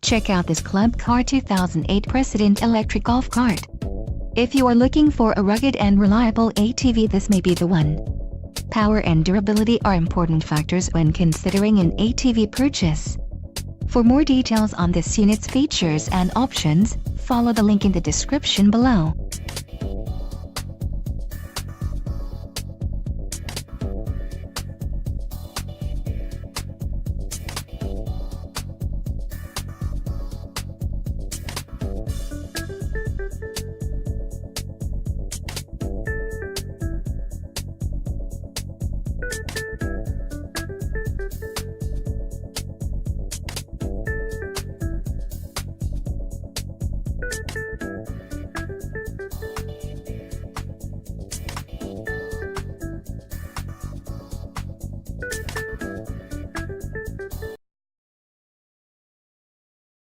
Check out this Club Car 2008 Precedent electric golf cart. If you are looking for a rugged and reliable ATV, this may be the one. Power and durability are important factors when considering an ATV purchase. For more details on this unit's features and options, follow the link in the description below.